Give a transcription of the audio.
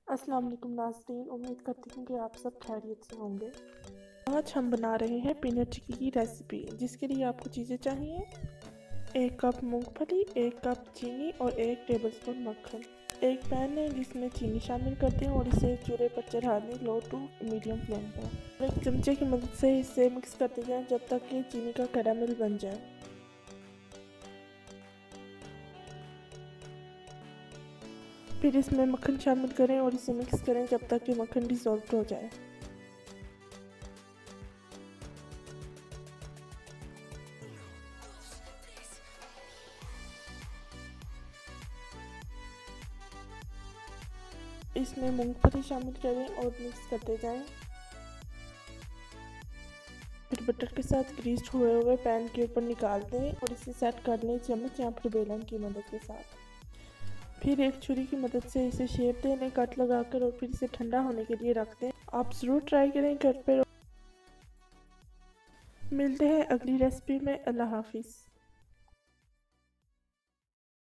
अस्सलाम वालेकुम नाज़रीन, उम्मीद करती हूँ कि आप सब खैरियत से होंगे। आज हम बना रहे हैं पीनट चिक्की की रेसिपी, जिसके लिए आपको चीज़ें चाहिए 1 कप मूंगफली, 1 कप चीनी और 1 टेबलस्पून मक्खन। एक पैन है जिसमें चीनी शामिल करते हैं और इसे चूल्हे पर चढ़ा दें लो टू मीडियम फ्लेम पर। एक चमचे की मदद से इसे मिक्स करते जाएं जब तक कि चीनी का कैरामल बन जाए। फिर इसमें मक्खन शामिल करें और इसे मिक्स करें जब तक कि मक्खन डिसॉल्व हो जाए। इसमें मूंगफली शामिल करें और मिक्स करते जाएं। फिर बटर के साथ ग्रीस हुए पैन के ऊपर निकाल दें और इसे सेट कर लें चम्मच या फिर बेलन की मदद के साथ। फिर एक छुरी की मदद से इसे शेप दें, कट लगाकर और फिर इसे ठंडा होने के लिए रख दें। आप ज़रूर ट्राई करें घर पर। मिलते हैं अगली रेसिपी में। अल्लाह हाफिज़।